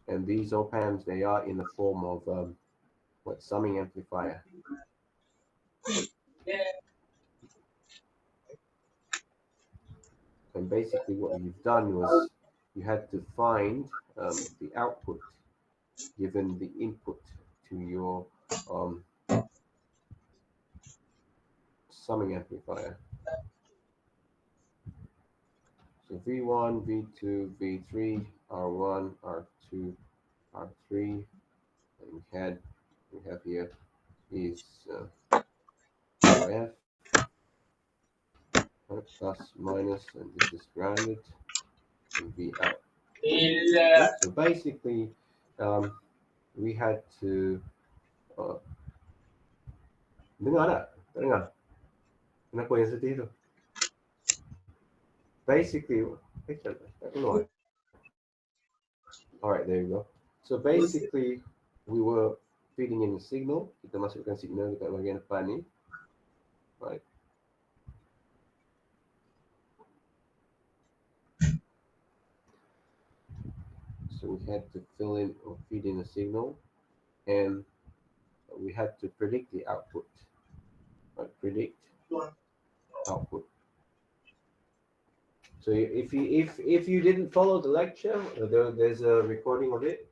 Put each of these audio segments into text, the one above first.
And these op-amps, they are in the form of summing amplifier. And basically what you've done was you had to find the output given the input to your summing amplifier. So V1, V2, V3, R1, R2, R3, and we have here is RF, plus, minus, and this is grounded, and V out. Okay? So basically, we had to dengar tak? Tak dengar? Kenapa yang sedih tu? Basically, all right, there you go. So basically, we were feeding in a signal. Kita masukkan signal dekat bahagian depan ni, right? So we had to fill in or feed in a signal, and we had to predict the output. Right? Predict output. So if you didn't follow the lecture, there's a recording of it.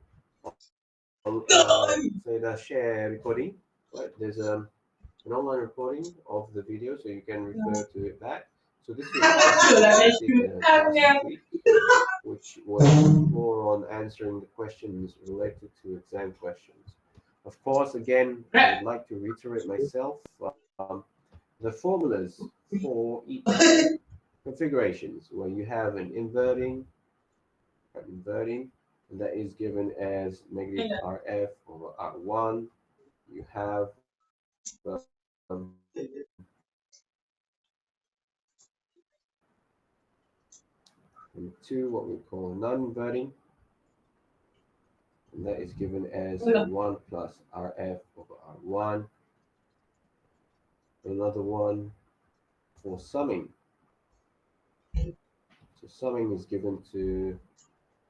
Say the share recording, right? There's an online recording of the video, so you can refer to it back. So this was last week, which was more on answering the questions related to exam questions. Of course, again, I would like to reiterate myself, the formulas for each configurations where you have an inverting, and that is given as negative RF over R1. You have and two, what we call non-inverting, and that is given as 1 plus RF over R1. Another one for summing. So summing is given to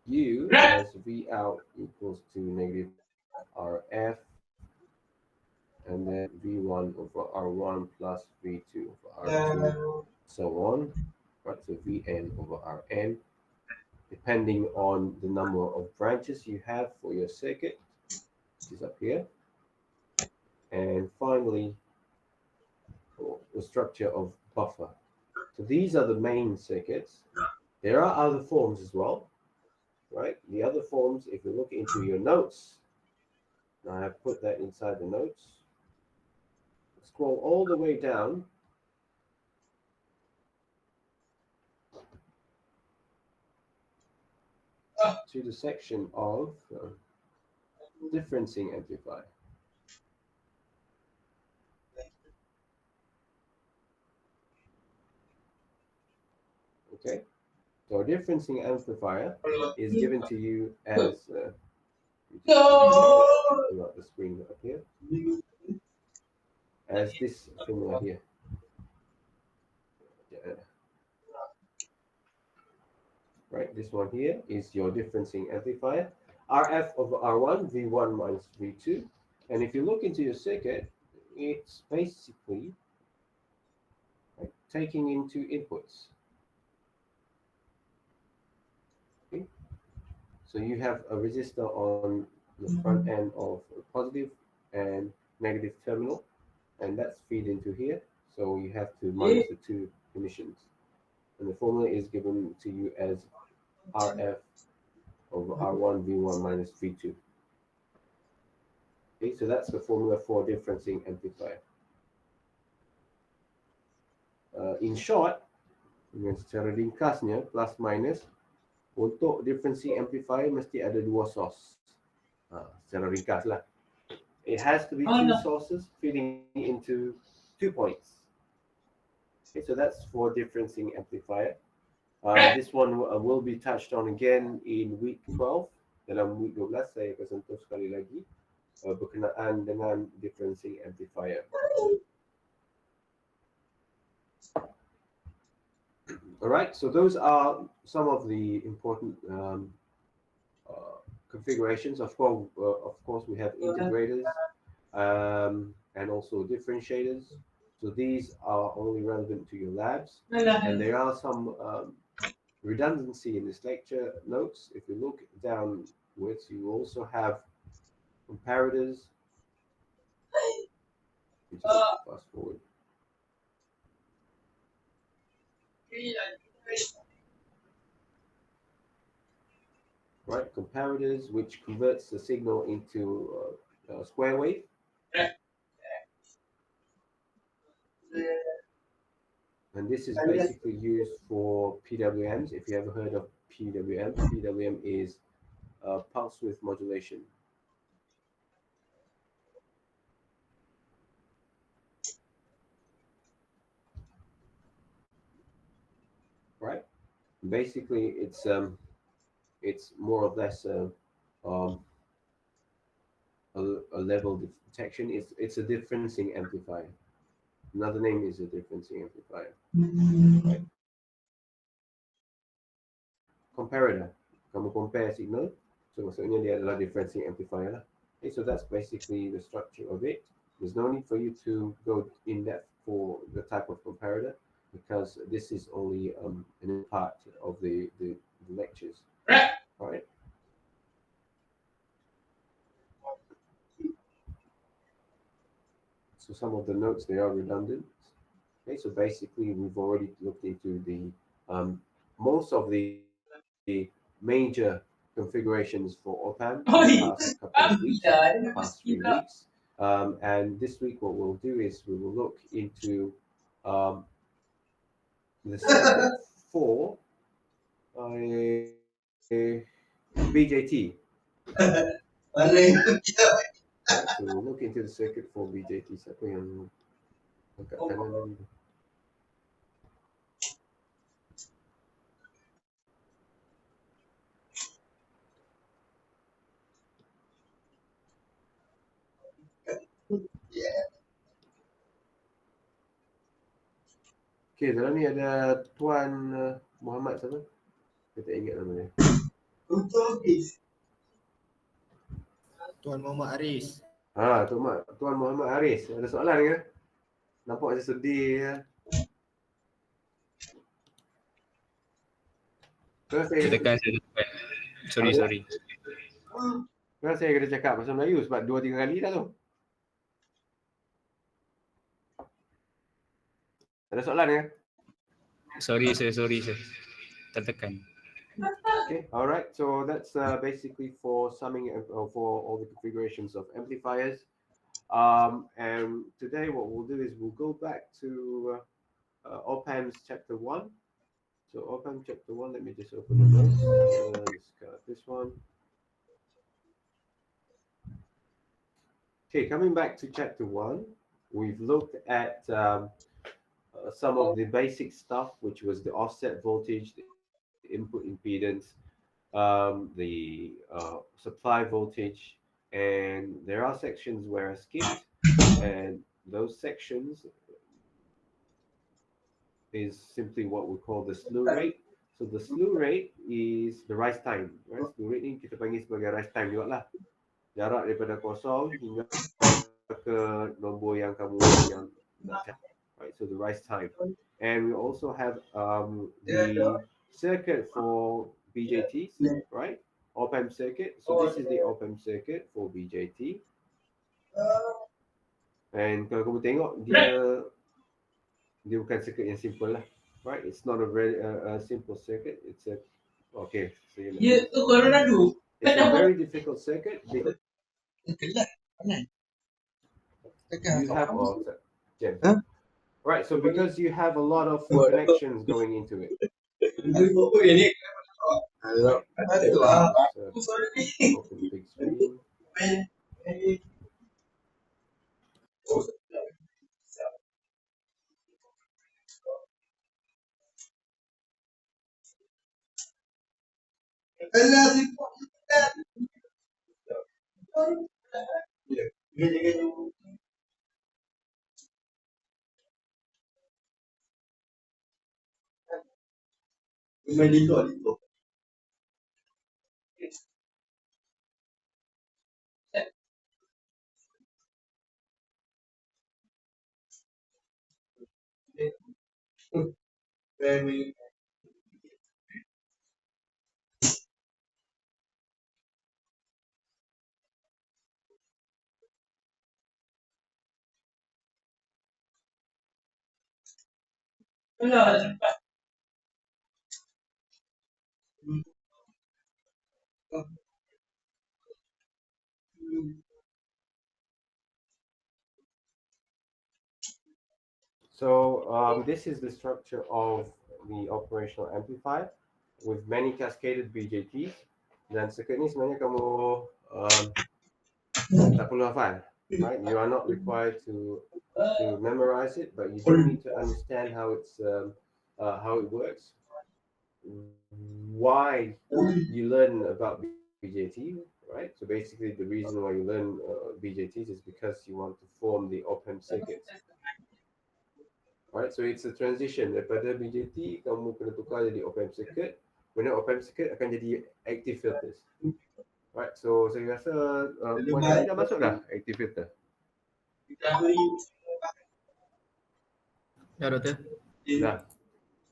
you as V out equals to negative RF, and then V1 over R1 plus V2 over R2, so on, right? So Vn over Rn, depending on the number of branches you have for your circuit, which is up here. And finally, the structure of buffer. So these are the main circuits. There are other forms as well, right? The other forms, if you look into your notes, now I have put that inside the notes. Scroll all the way down to the section of differencing amplifier. Okay, so a differencing amplifier is given to you as the screen up here, as this formula here. Right, this one here is your differencing amplifier. RF over R1, V1 minus V2. And if you look into your circuit, it's basically taking into inputs. Okay? So you have a resistor on the front end of a positive and negative terminal, and that's feed into here. So you have to minus the two emissions. And the formula is given to you as RF over R1, V1 minus V2. Okay, so that's the formula for differencing amplifier. In short, dengan secara ringkasnya, plus minus, untuk differencing amplifier mesti ada dua source. Secara ringkas lah. It has to be two sources feeding into 2 points. Okay, so that's for differencing amplifier. This one will be touched on again in week 12. Dalam week 12 saya akan sentuh sekali lagi berkenaan dengan differencing amplifier. All right, so those are some of the important configurations. Of course, we have integrators and also differentiators. So these are only relevant to your labs, and there are some redundancy in this lecture notes. If you look downwards, you also have comparators. You just fast forward. Right, comparators, which converts the signal into a square wave. And this is basically used for PWMs. If you ever heard of PWM, PWM is pulse width modulation. Right. Basically, it's more or less um, a level detection. It's a differencing amplifier. Another name is a differencing amplifier. Right. Comparator. Kamu compare signal, so maksudnya dia adalah differencing amplifier lah. Okay, so that's basically the structure of it. There's no need for you to go in depth for the type of comparator because this is only an part of the lectures. All right. So some of the notes, they are redundant. Okay, so basically we've already looked into the most of the major configurations for op-amp in the past couple of weeks, past 3 weeks. And this week what we'll do is we will look into the circuit for BJT. So we'll look into the circuit for BJT. Siapa yang angkat kanan ni? Okay, dalam ni ada Tuan Muhammad siapa? Saya tak ingat nama dia. Tuan Muhammad Aris. Tuan Muhammad Aris. Ada soalan ke? Nampak macam sedih ya. Saya tekan. Sorry. Kenapa saya kena cakap bahasa Melayu sebab 2-3 kali dah tu. Ada soalan ke? Sorry sir. Tertekan. Okay, all right. So that's basically for summing for all the configurations of amplifiers. And today what we'll do is we'll go back to op-amps chapter 1. So op-amp chapter 1, let me just open the notes. Let's cut this one. Okay, coming back to chapter 1, we've looked at some of the basic stuff, which was the offset voltage, the input impedance, the supply voltage, and there are sections where I skipped, and those sections is simply what we call the slew rate. So the slew rate is the rise time, right? Slew rate ni kita panggil sebagai rise time juga lah. Jarak daripada kosong hingga ke nombor yang kamu yang nak cari, right? So the rise time. And we also have the circuit for BJTs, right? Op-amp circuit. So this is the op-amp circuit for BJT. And kalau kamu tengok dia bukan circuit yang simple lah, right? It's not a very simple circuit. It's a okay. So it's a very difficult circuit. You have right. So because you have a lot of connections going into it. Open the big screen. So this is the structure of the operational amplifier with many cascaded BJTs. Dan circuit ni sebenarnya kamu tak perlu hafal, right? You are not required to memorize it, but you do need to understand how it works, why you learn about BJT, right? So basically, the reason why you learn BJTs is because you want to form the op-amp circuits. Right, so it's a transition daripada BJT kamu kena tukar jadi op-amp circuit. When op-amp circuit akan jadi active filters. Right, so saya rasa puan tadi dah masuk dah active filter. Ya, doktor.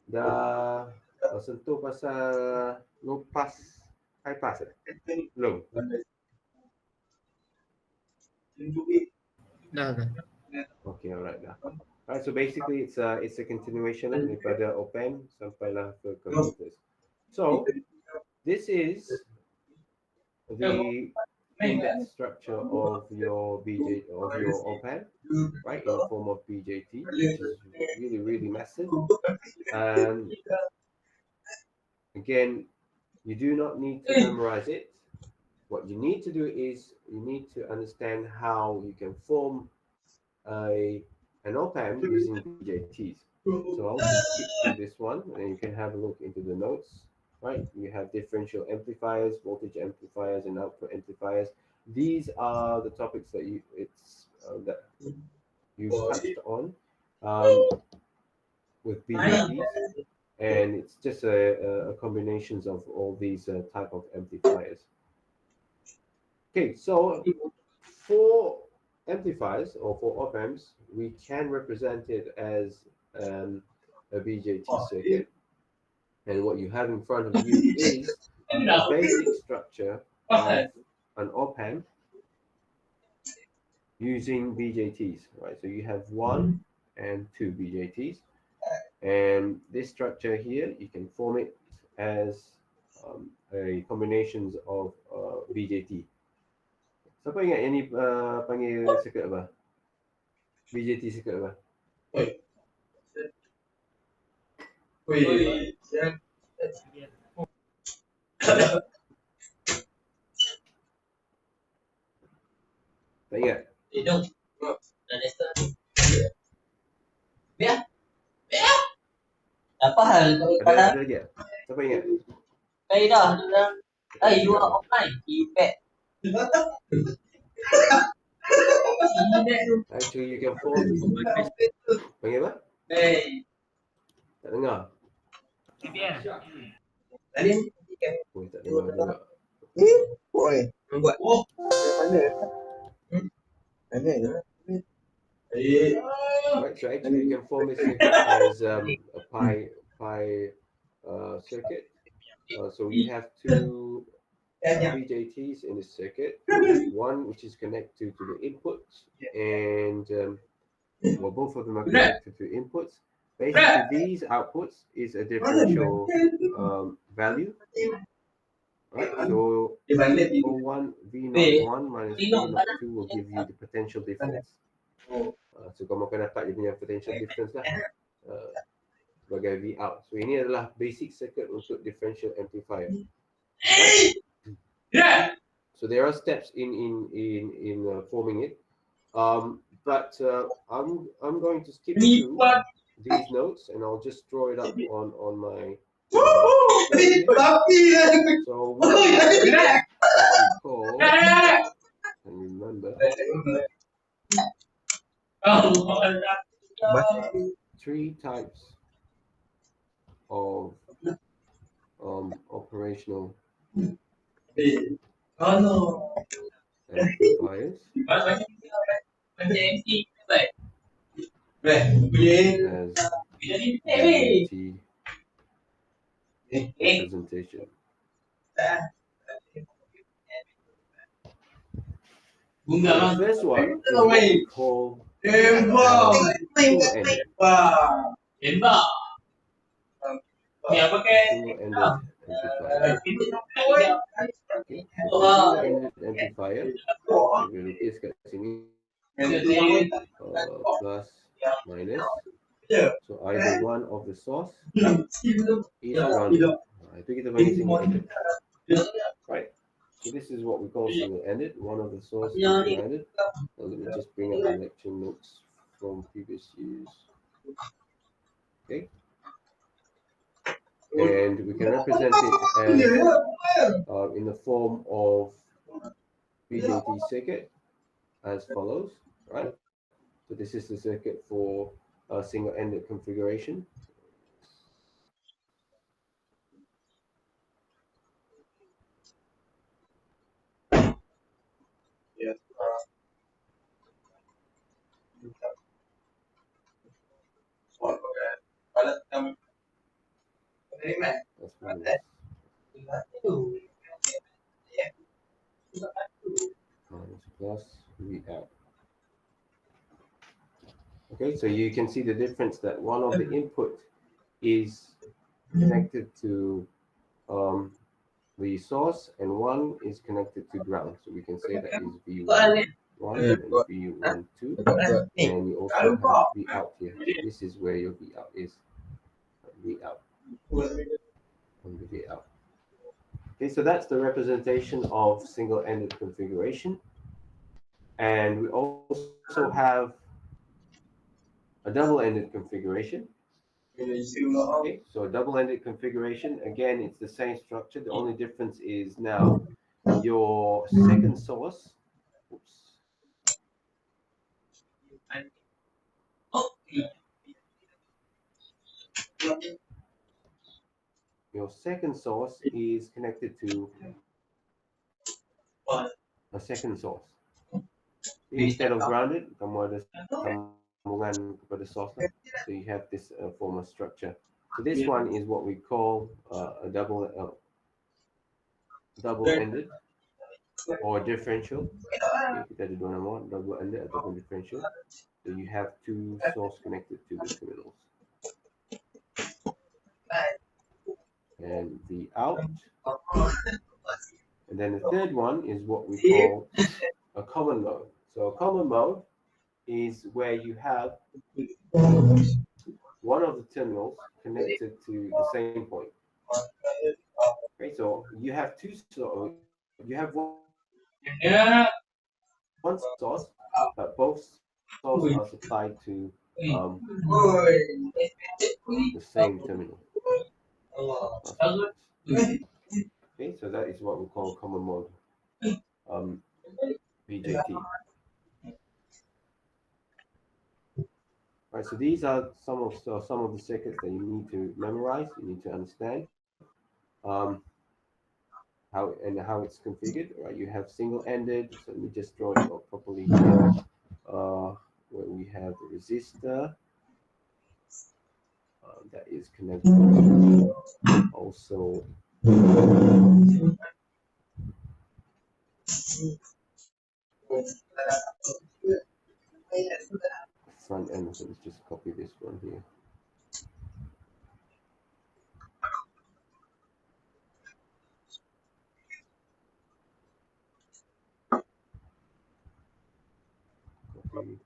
Dah sentuh pasal low pass, high pass belum? Dah. Okay, alright dah. Right, so basically it's a continuation daripada op-amp sampailah ke filters. So this is the index structure of your op-amp, right, in the form of BJT, which is really massive. And again, you do not need to memorize it. What you need to do is you need to understand how you can form an op-amp using BJTs. So I'll just skip through this one and you can have a look into the notes, right? You have differential amplifiers, voltage amplifiers, and output amplifiers. These are the topics that you've touched on with BJTs, and it's just a combinations of all these type of amplifiers. Okay, so for amplifiers or for op-amps, we can represent it as a BJT circuit, and what you have in front of you is the basic structure of an op-amp using BJTs, right? So you have 1 and 2 BJTs, and this structure here, you can form it as a combinations of BJT. Siapa ingat yang ni panggil circuit apa? BJT circuit apa? Tak ingat? Apa hal kau Ada lagi tak? Siapa ingat? Saya dah. You are offline. You back. Actually, you can form. Panggil apa? Tak dengar? Oh, tak dengar juga. Buat. Mana? Right, so actually you can form this circuit as a pi circuit. So we have two BJTs in this circuit, one which is connected to the inputs, and well, both of them are connected to inputs. Basically, these outputs is a differential value, right? So V01, V01 minus V02 will give you the potential difference. So kamu akan dapat dia punya potential difference lah sebagai V out. So ini adalah basic circuit untuk differential amplifier. Right? So there are steps in forming it, but I'm going to skip through these notes and I'll just draw it up on my. So what we call and remember. Three types of operational amplifiers as BJT, representation. Bunga The lang. first one is what we call single-ended. Emba. Ni apa ke? Single-ended amplifier. Okay, so for single-ended amplifier, we lukis kat sini plus minus. So either one of the source is grounded. Itu kita panggil single-ended. Right. So this is what we call single-ended. One of the source is grounded. Now let me just bring up the lecture notes from previous years. Okay. And we can represent it as in the form of BJT circuit as follows, right? So this is the circuit for a single-ended configuration. That's minus. Minus plus V out. Okay, so you can see the difference that one of the input is connected to the source and one is connected to ground. So we can say that is V1 and V1 2, and you also have V out here. This is where your V out is. V out and the V out. Okay, so that's the representation of single-ended configuration, and we also have a double-ended configuration. Okay, so a double-ended configuration, again, it's the same structure. The only difference is now your second source. Oops. Your second source is connected to a second source. Instead of grounded, kamu ada sambungan kepada source. So you have this form of structure. So this one is what we call a double-ended or differential. Okay, kita ada dua nama, double-ended ataupun differential. So you have two source connected to the terminals. And the out. And then the third one is what we call a common mode. So a common mode is where you have one of the terminals connected to the same point. Okay, so you have two, so you have one source, but both sources are supplied to the same terminal. Okay, so that is what we call common mode, BJT. Right, so these are some of the circuits that you need to memorize. You need to understand how it's configured. Right, you have single-ended. So let me just draw it out properly here. Where we have the resistor that is connected also. Front end, so let's just copy this one here. Copy.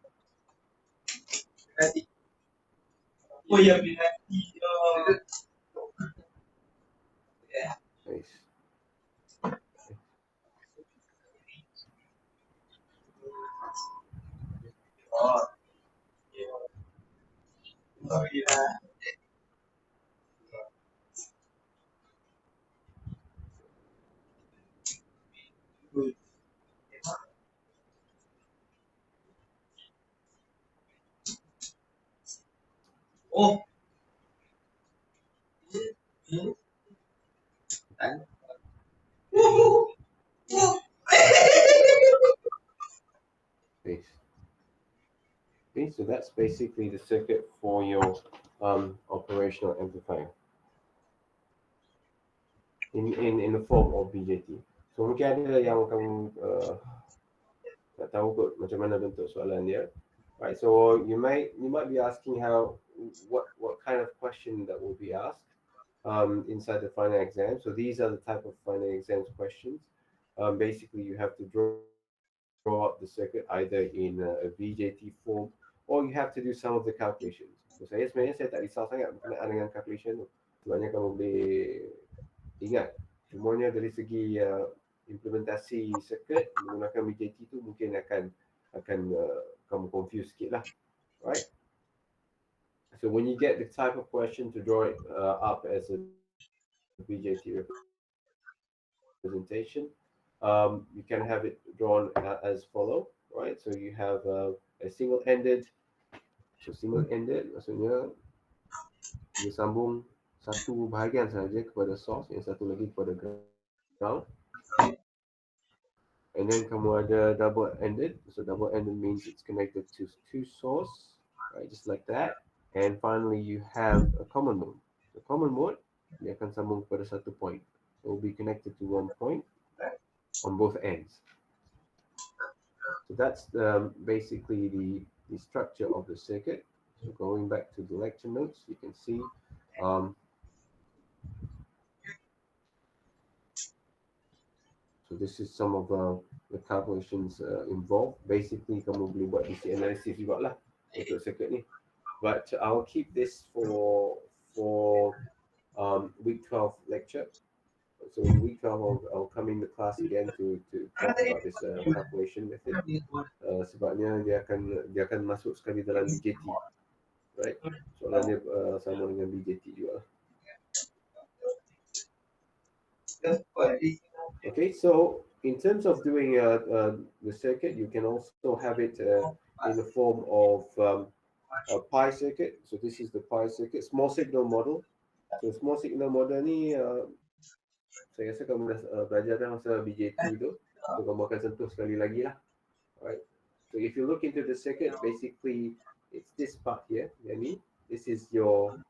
Paste. Oh. Paste. Okay, so that's basically the circuit for your operational amplifier. in the form of BJT. So mungkin ada yang kamu tak tahu kot macam mana bentuk soalan dia. Right, so you might be asking what kind of question that will be asked inside the final exam. So these are the type of final exams questions. Basically, you have to draw up the circuit either in a VJT form or you have to do some of the calculations. So sebenarnya saya tak risau sangat berkenaan dengan calculation tu. Sebabnya kamu boleh ingat semuanya dari segi implementasi circuit menggunakan VJT tu mungkin akan kamu confuse sikit lah, right? So when you get the type of question to draw it up as a VJT representation, you can have it drawn as follow, right? So you have a single-ended. So single-ended maksudnya dia sambung satu bahagian saja kepada source, yang satu lagi kepada ground. And then kamu ada double-ended. So double-ended means it's connected to two source, right? Just like that. And finally, you have a common mode. The common mode, dia akan sambung kepada satu point. It will be connected to one point on both ends. So that's basically the structure of the circuit. So going back to the lecture notes, you can see so this is some of the calculations involved. Basically, kamu boleh buat DC analysis juga lah untuk circuit ni. But I'll keep this for week 12 lecture. So in week 12, I'll come in the class again to talk about this calculation method. Sebabnya dia akan masuk sekali dalam BJT, right? Soalannya sama dengan BJT juga. Okay, so in terms of doing the circuit, you can also have it in the form of a pi circuit. So this is the pi circuit, small signal model. So small signal model ni saya rasa kamu dah belajar dah masa BJT tu. So kamu akan sentuh sekali lagi lah. Right. So if you look into the circuit, basically it's this part here. Yani, this is your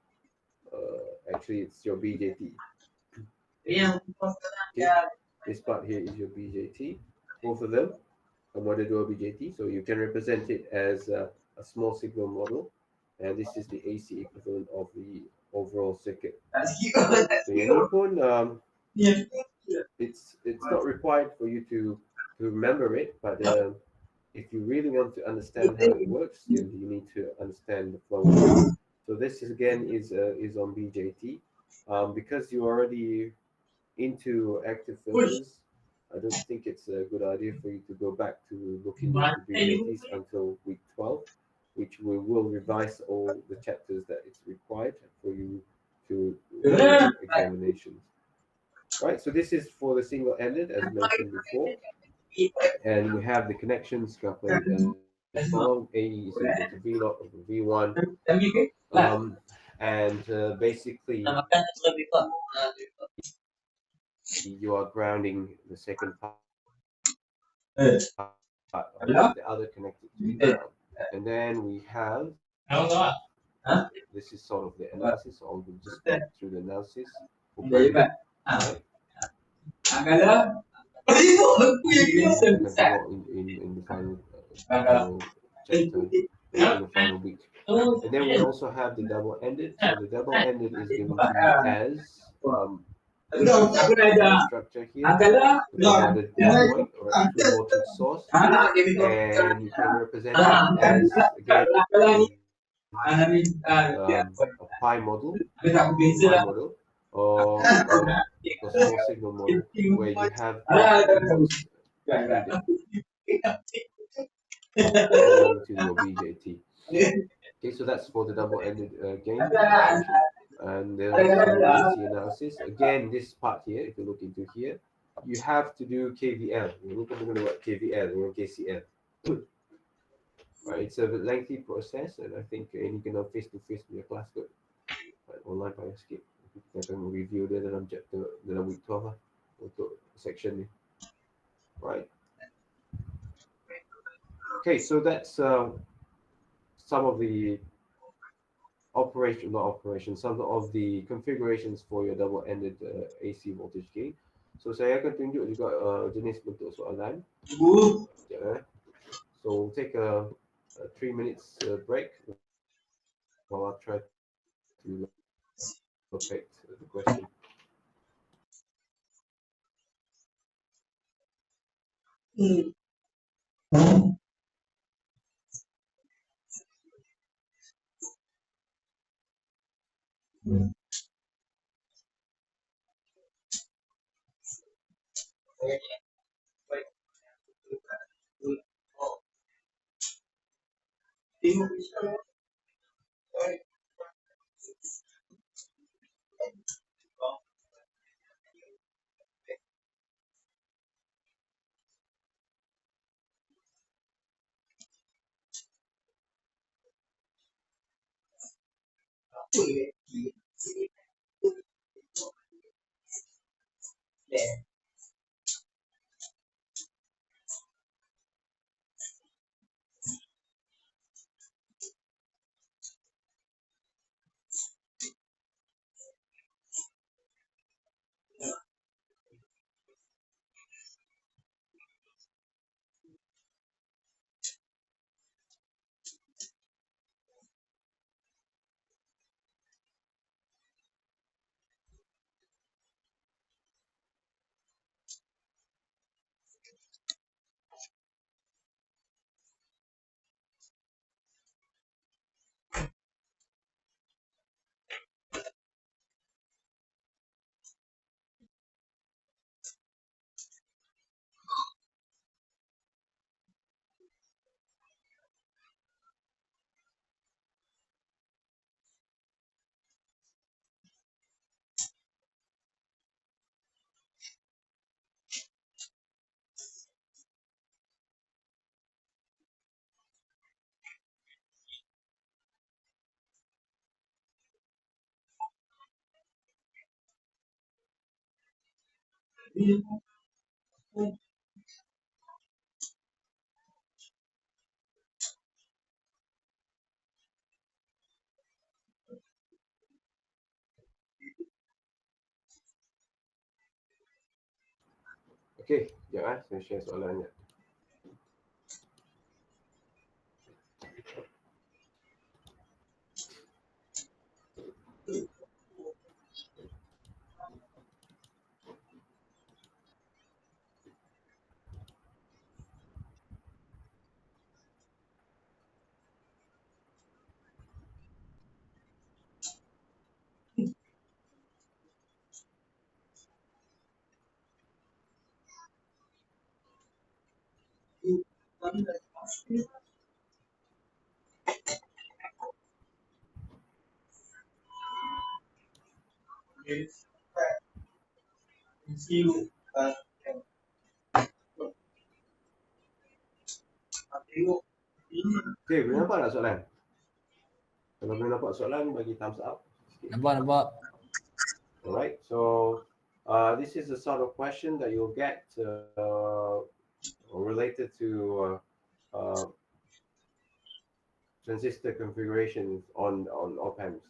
actually it's your BJT. Okay. This part here is your BJT. Both of them, kamu ada dua BJT. So you can represent it as a small signal model. And this is the AC equivalent of the overall circuit. So yang ni pun it's not required for you to remember it, but if you really want to understand how it works, then you need to understand the flow. So this is again is on BJT. Because you're already into active filters, I don't think it's a good idea for you to go back to looking into BJTs until week 12, which we will revise all the chapters that it's required for you to do examinations. Right, so this is for the single-ended, as mentioned before, and we have the connections calculated as follows: A is equal to V naught over V1, and basically you are grounding the second part of the other connected to the ground, and then we have this is sort of the analysis. So I'll just go through the analysis. Right. In the final chapter, in the final week. And then we also have the double-ended. So the double-ended is given to you as structure here, the point or a two-voltage source, and you can represent it as again a pi model, or a small signal model where you have to your BJT. Okay, so that's for the double-ended gain. And then AC analysis. Again, this part here, if you look into here, you have to do KVL. You need to know what KVL or KCL. Right, it's a lengthy process, and I think any kind of face-to-face punya class kot. But online payah sikit. Kita akan review dia dalam chapter dalam week 12 lah untuk section ni. Right. Okay, so that's some of the some of the configurations for your double-ended AC voltage gain. So saya akan tunjuk juga jenis bentuk soalan. Sekejap, So we'll take a 3 minutes break while I try to locate the question. Okay, sekejap saya share soalannya. Okay, boleh nampak tak soalan? Kalau boleh nampak soalan, bagi thumbs up. Nampak. Alright, so this is the sort of question that you'll get related to transistor configurations on op-amps,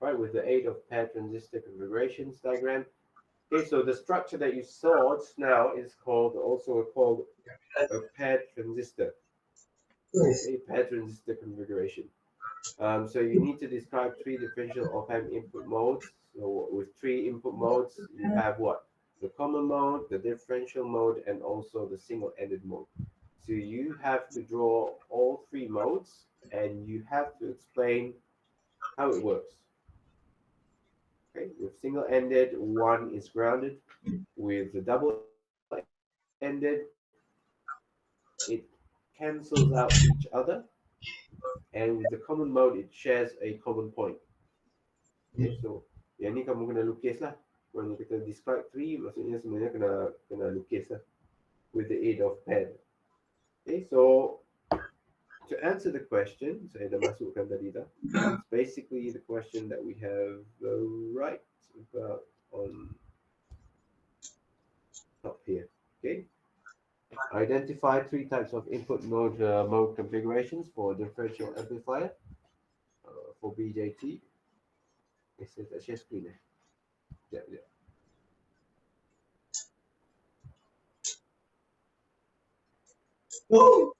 right? With the aid of paired transistor configurations diagram. Okay, so the structure that you saw just now is called a paired transistor. Okay, paired transistor configuration. So you need to describe 3 differential op-amp input modes. So with 3 input modes, you have what? The common mode, the differential mode, and also the single-ended mode. So you have to draw all 3 modes, and you have to explain how it works. Okay, with single-ended, one is grounded. With the double-ended, it cancels out each other. And with the common mode, it shares a common point. Okay, so yang ni kamu kena lukis lah. When kita describe 3, maksudnya sebenarnya kena lukis lah with the aid of pen. Okay, so to answer the question, saya dah masukkan tadi dah. It's basically the question that we have right about on top here. Okay. Identify 3 types of input mode configurations for differential amplifier for BJT. Saya tak share screen Sekejap, sekejap. Oh.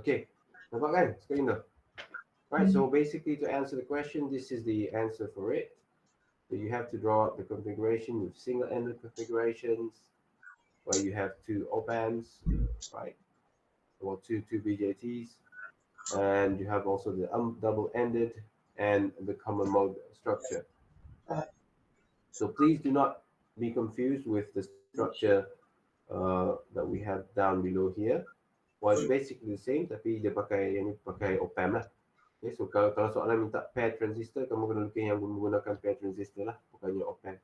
Okay, nampak kan screen tu? Right, so basically to answer the question, this is the answer for it. So you have to draw up the configuration with single-ended configurations, where you have two op-amps, right? Well, two BJTs, and you have also the double-ended and the common mode structure. So please do not be confused with the structure that we have down below here. Well, it's basically the same, tapi dia pakai yang ni pakai op-amp lah. Okay, so kalau soalan minta pair transistor, kamu kena lukis yang menggunakan pair transistor lah, bukannya op-amp.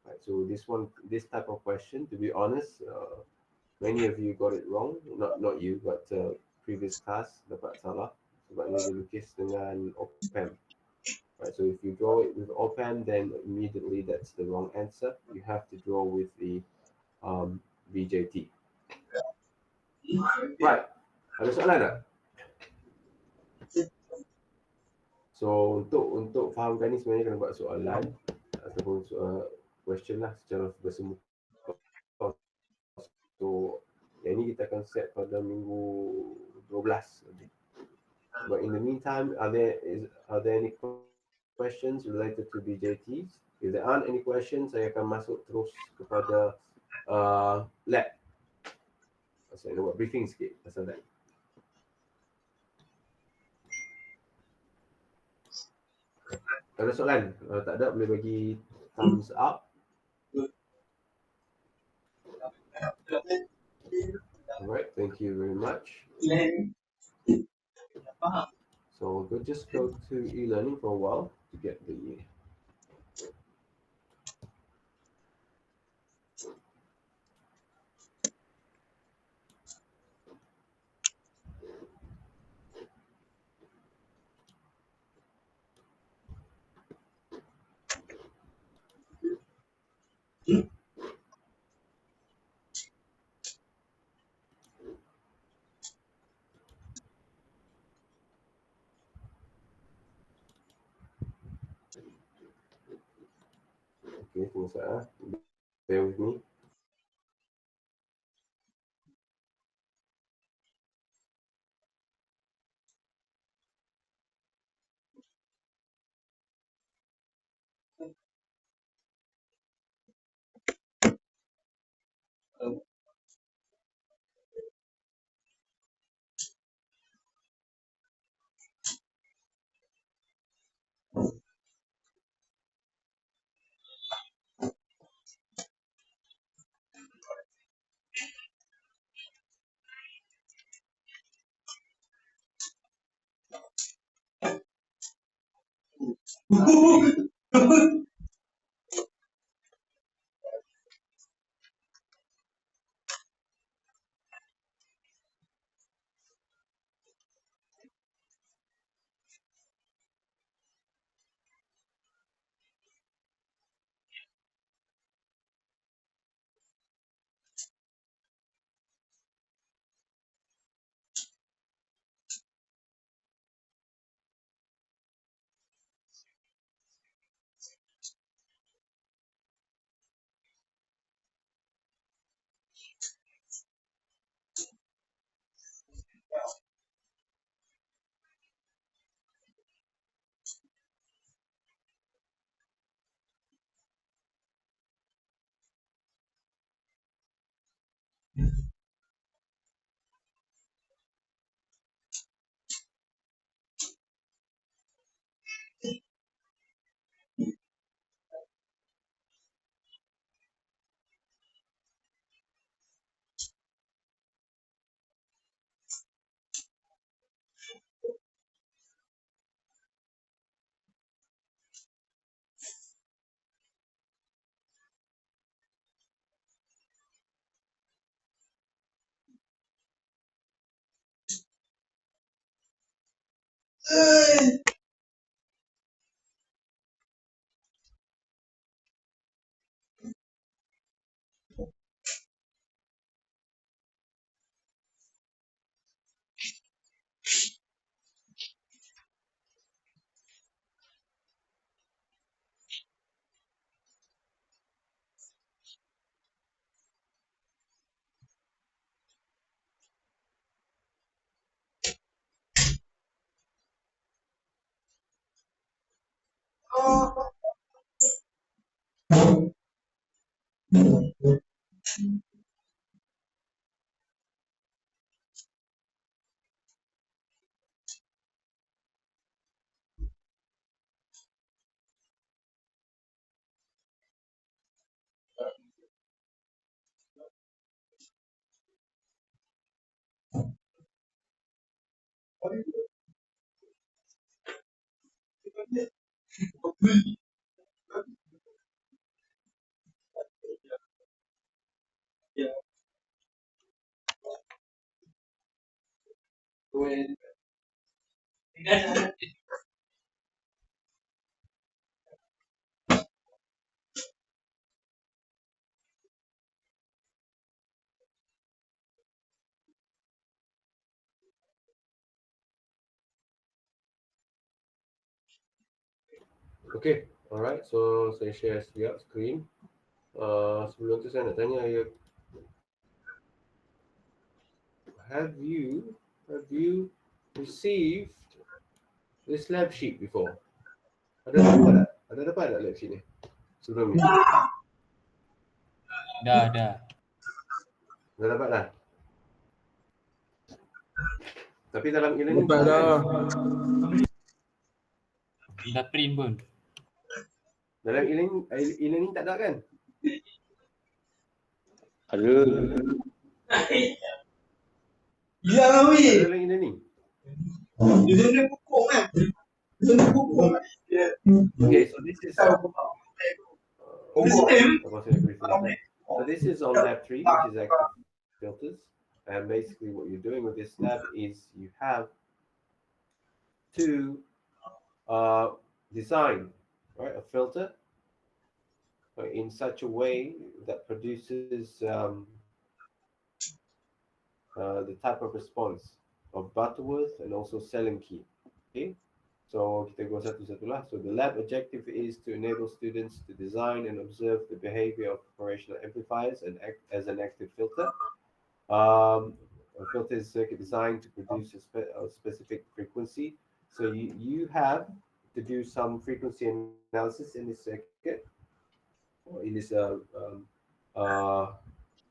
Right, so this type of question, to be honest, many of you got it wrong. Not you, but previous class dapat salah. Sebabnya dia lukis dengan op-amp. Right, so if you draw it with op-amp, then immediately that's the wrong answer. You have to draw with the BJT. Right, ada soalan tak? So untuk fahamkan ni sebenarnya kena buat soalan ataupun question lah secara bersemuka. So yang ni kita akan set pada minggu 12 nanti. But in the meantime, are there any questions related to BJTs? If there aren't any questions, saya akan masuk terus kepada lab. Saya nak buat briefing sikit pasal lab. Ada soalan? Kalau tak ada, boleh bagi thumbs up. Alright, thank you very much. So we'll just go to e-learning for a while to get the okay, tunggu sekejap. Bear with me. Okay, alright. So saya share sekejap screen. Sebelum tu saya nak tanya you, have you received this lab sheet before? Ada dapat tak? Ada dapat tak lab sheet ni sebelum ni? Dah. Dah dapat lah. Tapi dalam e-learning Dapat tak ada dah. kan? Dah print pun. Dalam e-learning tak ada kan? Ada. Gila lah Tak weh. ada dalam e-learning. Dia zona pokok kan. Zona pokok. Okay, so this is Pokok. so this is on lab 3, which is active filters. And basically what you're doing with this lab is you have to design, right, a filter in such a way that produces the type of response of Butterworth and also Salemkey. Okay, so kita go satu-satu lah. So the lab objective is to enable students to design and observe the behavior of operational amplifiers and act as an active filter. A filter is circuit designed to produce a specific frequency. So you have to do some frequency analysis in this circuit or in this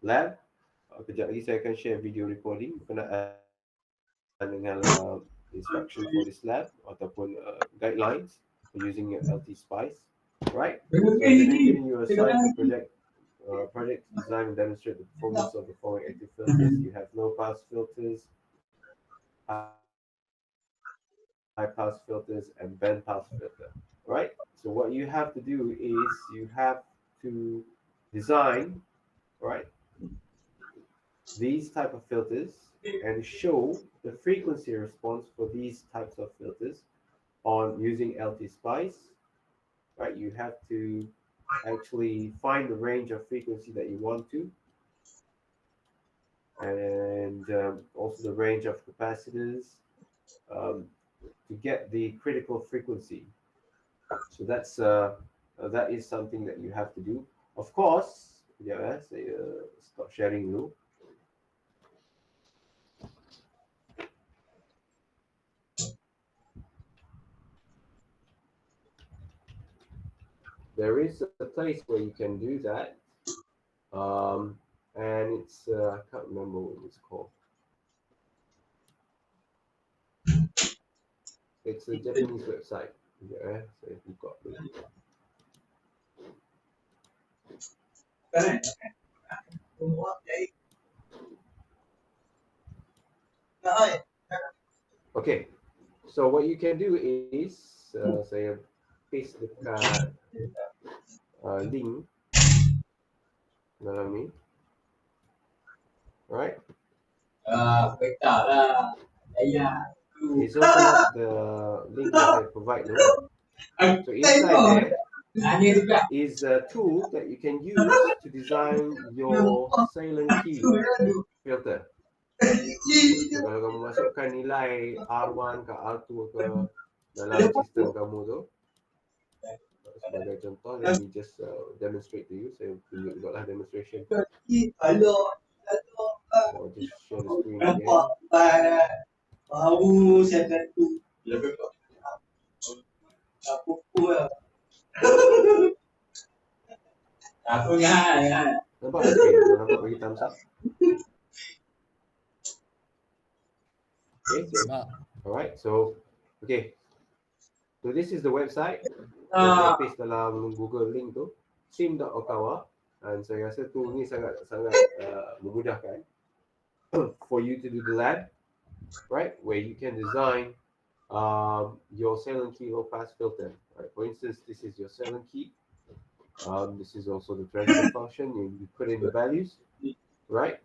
lab. Kejap lagi saya akan share video recording berkenaan dengan instruction for this lab ataupun guidelines for using LT Spice, right? So then giving you a site project to design and demonstrate the performance of the following active filters. You have low pass filters, high pass filters, and band pass filter, right? So what you have to do is you have to design, right, these type of filters and show the frequency response for these types of filters on using LT Spice, right? You have to actually find the range of frequency that you want to, and also the range of capacitors to get the critical frequency. So that is something that you have to do. Of course, saya stop sharing dulu. There is a place where you can do that, and it's I can't remember what it's called. It's a Japanese website. Yeah, so if you've got it. Okay, so what you can do is saya paste dekat link dalam ni, right? Betul lah. Ayah. Okay, so open up the link that I provide now. So inside there is a tool that you can use to design your silent key filter. So kalau kamu masukkan nilai R1 ke R2 ke dalam sistem kamu tu, sebagai contoh, let me just demonstrate to you. Saya tunjuk juga lah demonstration. So I'll just share the screen again. Baru saya tu. Aku kan. Nampak tak screen? Kalau nampak bagi thumbs up. Okay, alright, so okay. So this is the website. Saya paste dalam Google link tu, sim.okawa, dan saya rasa tool ni sangat memudahkan for you to do the lab, right? Where you can design your silent key low pass filter. Right? For instance, this is your silent key. This is also the transfer function. You put in the values, right?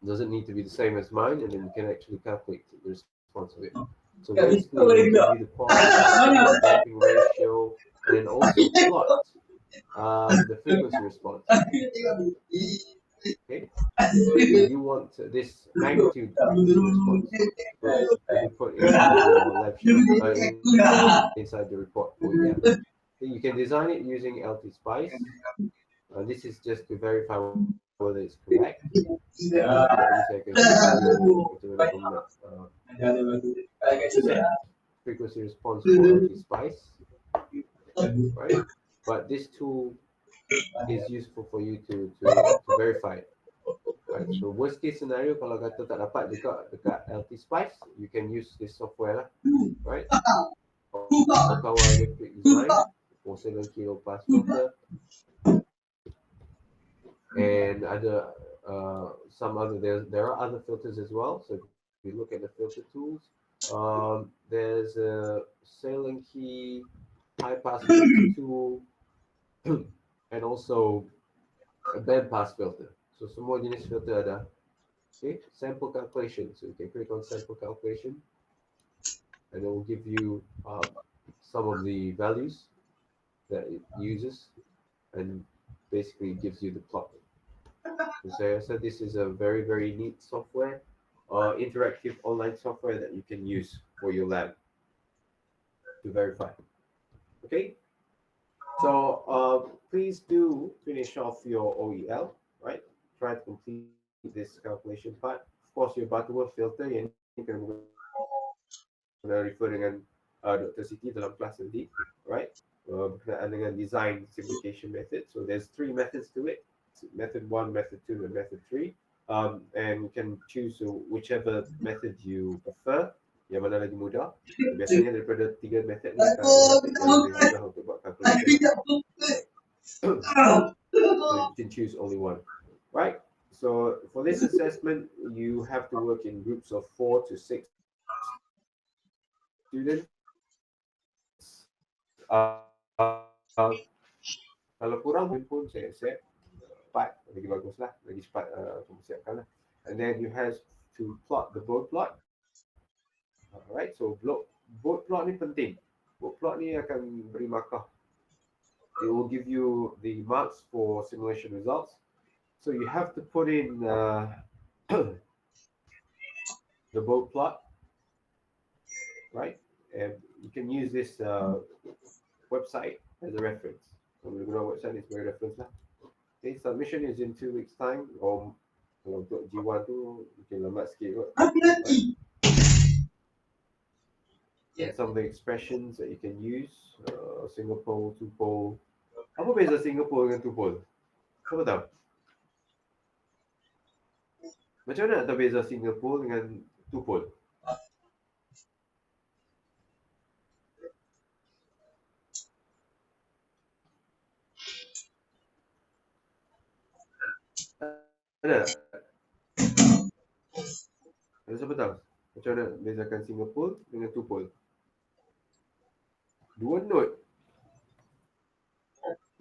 Doesn't need to be the same as mine, and then you can actually calculate the response of it. So basically, we give you the quality, the damping ratio, and then also plot the frequency response. Okay, so you want this magnitude frequency response to be put inside your lab sheet, inside the report for you. So you can design it using LT-Spice. This is just to verify whether it's correct. Frequency response for LT-Spice, right? But this tool is useful for you to verify it. Right? So worst case scenario, kalau kata tak dapat dekat LT-Spice, you can use this software lah, right? Okawa Electric Design for 7 kilo pass filter, and other some other there are other filters as well. So if you look at the filter tools, there's a silent key high pass filter tool and also a band pass filter. So semua jenis filter ada. Okay, sample calculation. So you can click on sample calculation, and it will give you some of the values that it uses, and basically gives you the plot. So I said this is a very, very neat software, interactive online software that you can use for your lab to verify. Okay, so please do finish off your OEL, right? Try to complete this calculation part. Of course, your Butterworth filter yang ini kena refer dengan Dr. Siti dalam kelas nanti, right? Berkenaan dengan design simplification method. So there's 3 methods to it. Method 1, method 2, and method 3. And you can choose whichever method you prefer. Yang mana lagi mudah. Biasanya daripada 3 method ni akan method yang lebih mudah untuk buat calculation. So you can choose only one, right? So for this assessment, you have to work in groups of 4 to 6 students. Kalau kurang pun saya set 4, lagi bagus lah, lagi cepat siapkan lah. And then you have to plot the board plot. Alright, so board plot ni penting. Board plot ni akan beri markah. It will give you the marks for simulation results. So you have to put in the board plot, right? And you can use this website as a reference. So the website is my reference lah. Okay, submission is in 2 weeks time. Or kalau untuk G1 tu mungkin lambat sikit kot. Right? And some of the expressions that you can use, single pole, 2 pole. Apa beza single pole dengan 2 pole? Siapa tahu? Macam mana nak tahu beza single pole dengan 2 pole? Ada tak? Ada siapa tahu? Macam mana bezakan single pole dengan 2 pole? 2 note.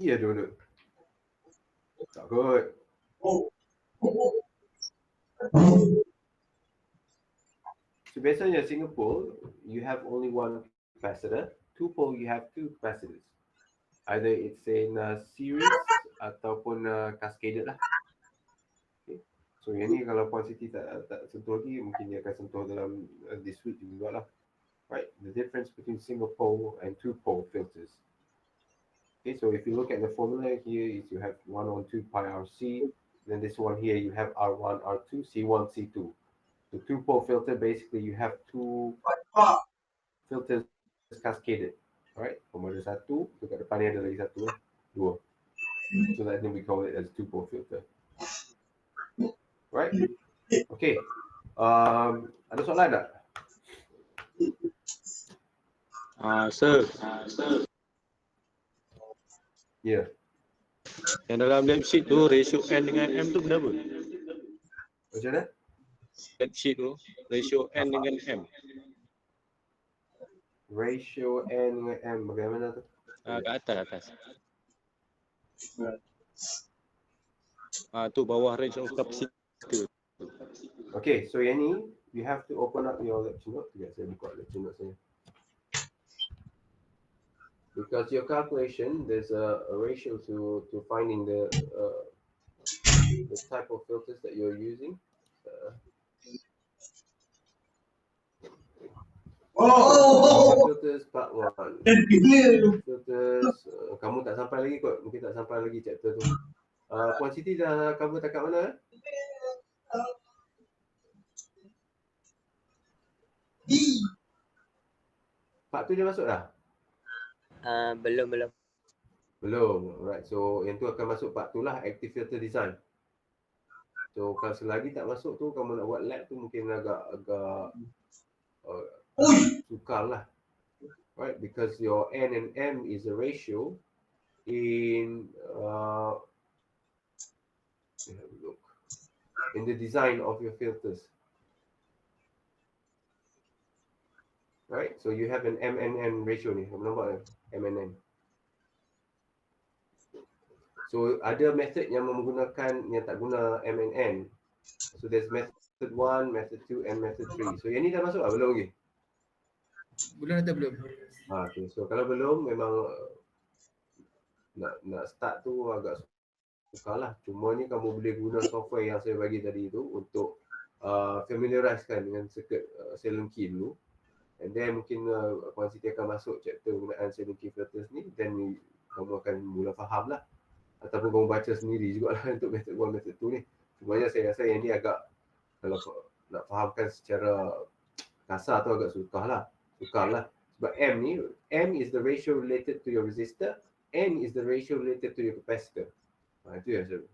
Iya 2 note. Tak kot. So biasanya single pole, you have only one capacitor. Two pole, you have two capacitors. Either it's in series ataupun cascaded lah. Okay. So yang ni kalau Puan Siti tak sentuh lagi, mungkin dia akan sentuh dalam this week juga lah. Right, the difference between single pole and two pole filters. Okay, so if you look at the formula here, is you have 1 on 2 pi RC. Then this one here, you have R1, R2, C1, C2. The two pole filter, basically you have two filters cascaded. Alright, formula 1, dekat depan ni ada lagi 1, 2. So that then we call it as two pole filter. Right? Okay. Ada soalan tak? Sir, Ya. yang dalam lab sheet tu ratio N dengan M tu berapa? Macam mana? Lab sheet tu ratio N dengan M. Ratio N dengan M bagaimana tu? Kat atas. Tu bawah range of capacity. Okay, so yang ni you have to open up your lecture note. Sekejap saya buka lecture note saya. Because your calculation, there's a ratio to finding the type of filters that you're using. Filters part 1. Filters, kamu tak sampai lagi kot. Mungkin tak sampai lagi chapter tu. Puan Siti dah cover tak kat mana? Part tu dia masuk dah? Belum. Belum. Alright, so yang tu akan masuk part tu lah, active filter design. So kalau selagi tak masuk tu, kamu nak buat lab tu mungkin agak sukar lah. Right, because your N and M is a ratio in look, in the design of your filters. Right, so you have an M and N ratio ni, kamu nampak M and N. So ada method yang menggunakan yang tak guna M and N. So there's method 1, method 2 and method 3. So yang ni dah masuk lah belum lagi? Belum atau belum? Okay, so kalau belum memang nak start tu agak sukar lah. Cuma ni kamu boleh guna software yang saya bagi tadi tu untuk familiarizekan dengan circuit Salem key dulu. And then mungkin Puan Siti akan masuk chapter penggunaan Salem key filters ni, then kamu akan mula faham lah. Ataupun kamu baca sendiri jugalah untuk method 1, method 2 ni. Cumanya saya rasa yang ni agak, kalau nak fahamkan secara kasar tu agak sukar lah. Sebab M ni, M is the ratio related to your resistor, N is the ratio related to your capacitor. Itu ya sahaja.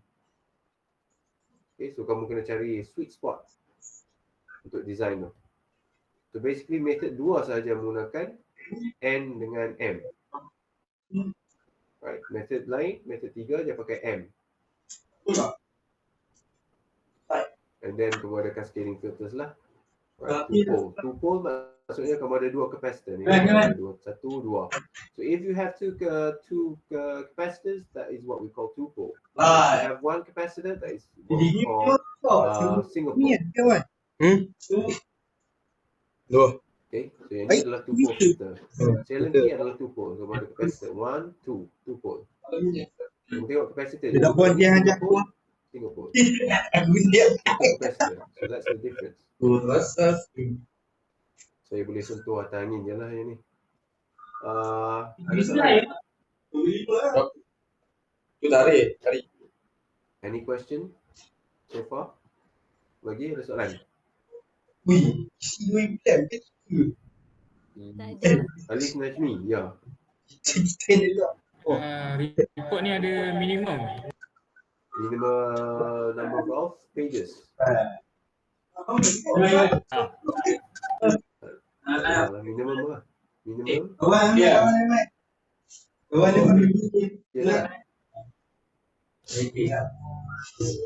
Okay, so kamu kena cari sweet spot untuk design tu. So basically method 2 sahaja menggunakan N dengan M. Right, method lain, method 3 dia pakai M. And then kamu ada cascading filters lah. Right, two pole maksudnya kamu ada 2 capacitor ni. Ada 1, 2. So if you have two capacitors, that is what we call two pole. If you have one capacitor, that is what we call single pole. Okay, so yang ni adalah two pole filter. Salem key adalah two pole. So ada capacitor 1, 2, two pole. Kamu tengok capacitor. Dia tak buat dia hanya pole, single pole. Capacitor. So that's the difference. Saya boleh sentuh atas angin je lah yang ni. Ada soalan? tarik. Any question so far? Lagi ada soalan? Wih, isi 2 bulan ke? Alif Najmi, ya. Kita ni lah. Report ni ada minimum. Minimum number of pages. Minimum lah. Minimum. Yalah.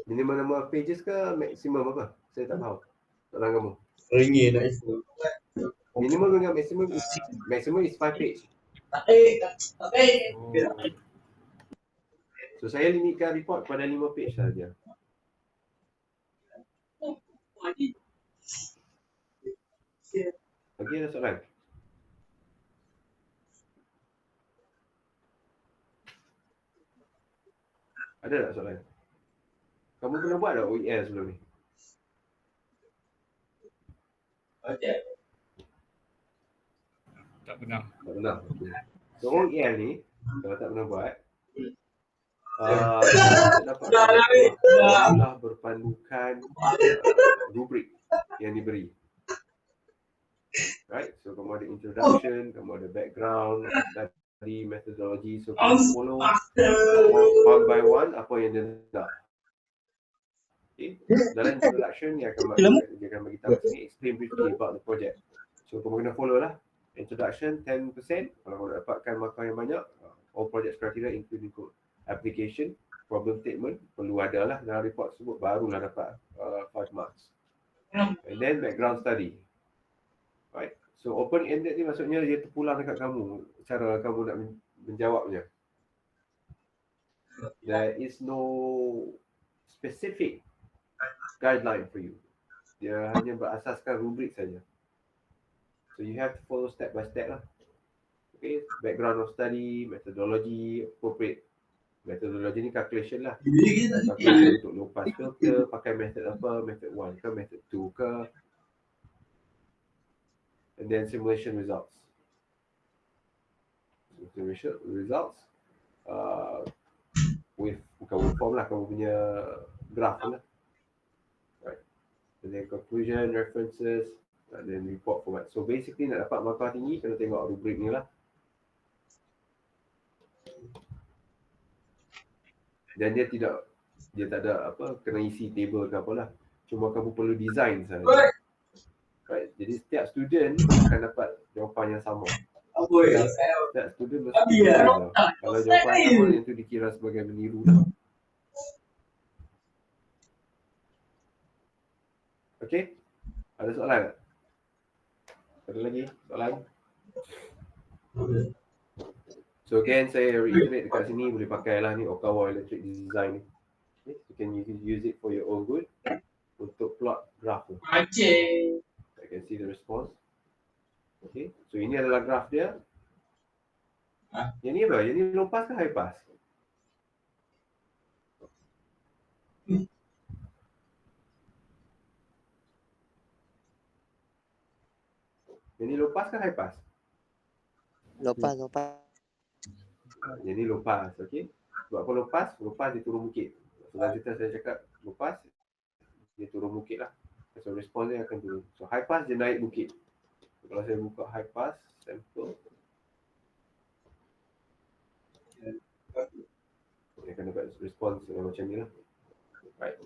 Minimum number of pages ke maximum apa? Saya tak faham. Soalan kamu. Ringin nak info. Minimum dengan maximum is 5 page. So saya limitkan report pada 5 page saja. Lagi ada soalan? Ada tak soalan? Kamu pernah buat tak OEL sebelum ni? Okey. Tak pernah. Tak pernah. Okay. So OEL ni, kalau tak pernah buat, dapat adalah berpandukan rubrik yang diberi. Right? So kamu ada introduction, kamu ada background, study, methodology. So kamu follow one by one apa yang dia nak. Okay. Dalam introduction dia akan bagi tahu sini, explain briefly about the project. So kamu kena follow lah. Introduction 10%. Kalau kamu dapatkan markah yang banyak, all project criteria including code application, problem statement perlu ada lah dalam report tersebut, barulah dapat 5 marks. And then background study. Right. So open ended ni maksudnya dia terpulang dekat kamu cara kamu nak menjawabnya. There is no specific guideline for you. Dia hanya berasaskan rubrik saja. So you have to follow step by step lah. Okay, background of study, methodology, appropriate. Methodology ni calculation lah. Calculation untuk low pass filter, pakai method apa, method 1 ke, method 2 ke. And then simulation results. Simulation results bukan with form lah, kamu punya graph lah. Right. And then conclusion, references, and then report format. So basically nak dapat markah tinggi, kena tengok rubrik ni lah. Dan dia tak ada apa, kena isi table ke apalah. Cuma kamu perlu design saja. Right. Jadi setiap student akan dapat jawapan yang sama. Setiap student mesti sama. Kalau jawapan sama, yang tu dikira sebagai meniru lah. Okay? Ada soalan tak? Ada lagi soalan? So again, saya reiterate dekat sini, boleh pakai lah ni Okawa Electric Design ni. Okay? You can use it for your own good untuk plot graph tu. I can see the response. Okay, so ini adalah graph dia. Yang ni apa? Yang ni low pass ke high pass? Yang ni low pass ke high pass? Lopas. Yang ni low pass, okay. Sebab apa low pass? Low pass dia turun bukit. Selanjutnya saya cakap low pass, dia turun bukit lah. So response dia akan turun. So high pass dia naik bukit. So, kalau saya buka high pass sample, dia akan dapat response macam ni lah. Right.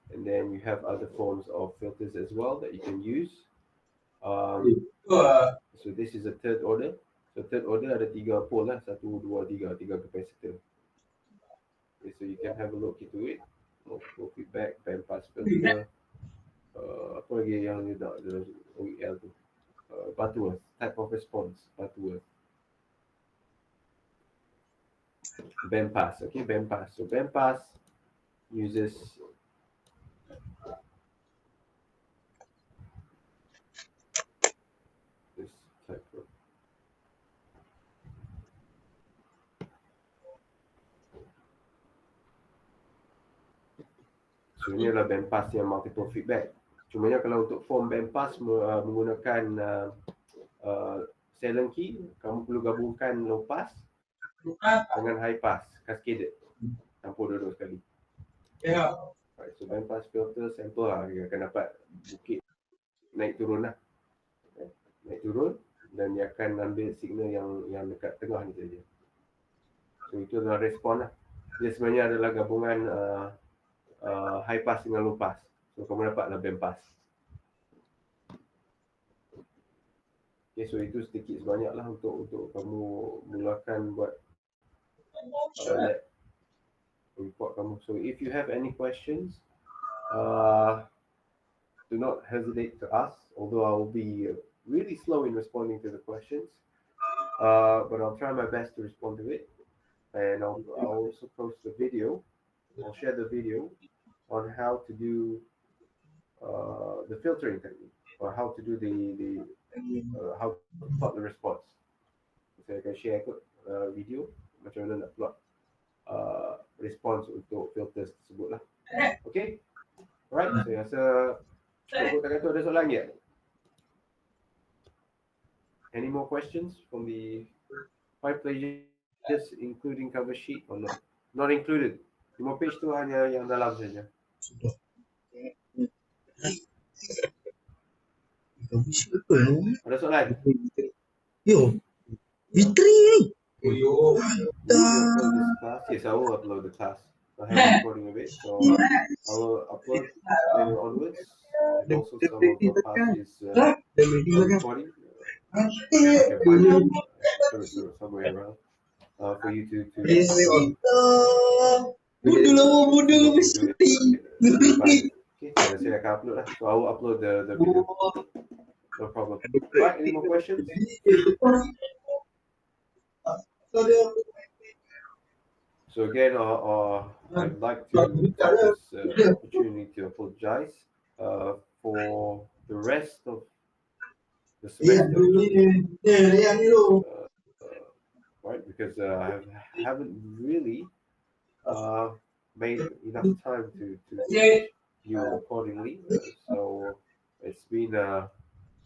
And then you have other forms of filters as well that you can use. So this is a third order. So third order ada 3 pole lah. 1, 2, 3 capacitor. Okay, so you can have a look into it. Multiple feedback, band pass filter. Apa lagi yang dia nak OEL tu? Butterworth, type of response, Butterworth. Band pass, okay, band pass. So band pass uses this type of. So ini adalah band pass yang multiple feedback. Cumanya kalau untuk form band pass menggunakan silent key, kamu perlu gabungkan low pass dengan high pass, cascaded, campur dua-dua sekali. Right, so band pass filter sample lah, dia akan dapat bukit naik turun lah. Okay. Naik turun dan dia akan ambil signal yang dekat tengah ni saja. So itu adalah respon lah. Dia sebenarnya adalah gabungan high pass dengan low pass. So kamu dapatlah band pass. Okay, so itu sedikit sebanyak lah untuk kamu mulakan buat report kamu. So if you have any questions, do not hesitate to ask. Although I will be really slow in responding to the questions, but I'll try my best to respond to it. And I'll also post the video. I'll share the video on how to do the filtering technique. or how to do how to plot the response. Saya akan share kot video macam mana nak plot response untuk filters tersebut lah. Okay? Alright, saya rasa cukup tak kata ada soalan lagi tak? Any more questions from the 5 pages including cover sheet or not? Not included. 5 page tu hanya yang dalam saja. Ada soalan? Yo, Vitri ni. Will you upload this class? Yes, I will upload the class. I have recording of it, so I will upload later onwards. And also some of the class is recording. I can find it somewhere around for you to Bodoh mesti. Okay, saya akan upload lah. So I will upload the video. No problem. Right, any more questions? So again, I'd like to take this opportunity to apologize for the rest of the semester. Right, because I haven't really made enough time to teach you accordingly. So it's been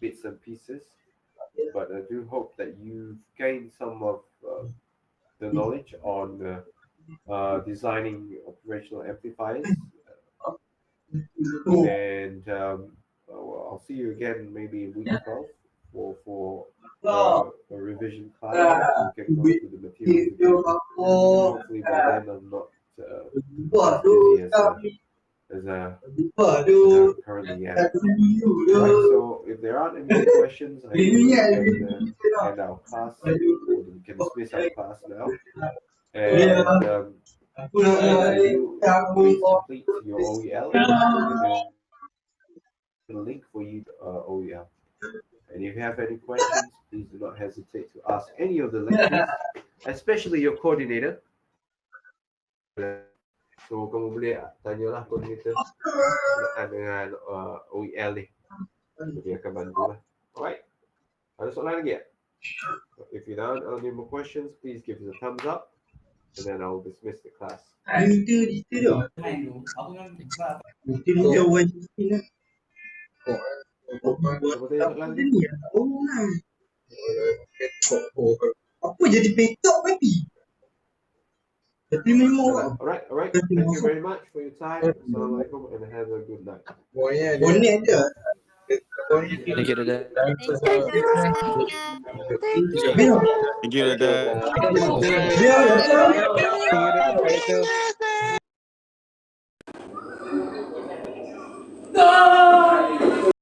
bits and pieces, but I do hope that you've gained some of the knowledge on designing operational amplifiers. And I'll see you again maybe in week 12 for a revision class. We can go through the materials again. Hopefully by then I'm not as busy as I currently am. Right, so if there aren't any questions, I think we can end our class, or we can dismiss our class now. And you please complete your OEL. The link for you OEL. And if you have any questions, please do not hesitate to ask any of the lecturers, especially your coordinator. So kamu boleh tanyalah coordinator dengan OEL ni. Dia akan bantu lah. Alright. Ada soalan lagi tak? If you don't have any more questions, please give us a thumbs up, and then I'll dismiss the class. Apa jadi petok babi? Alright. Thank you very much for your time. Assalamualaikum and have a good night. Bonet ada. Thank you, Dada. Thank you, Dada. Biar. Thank you, Dada.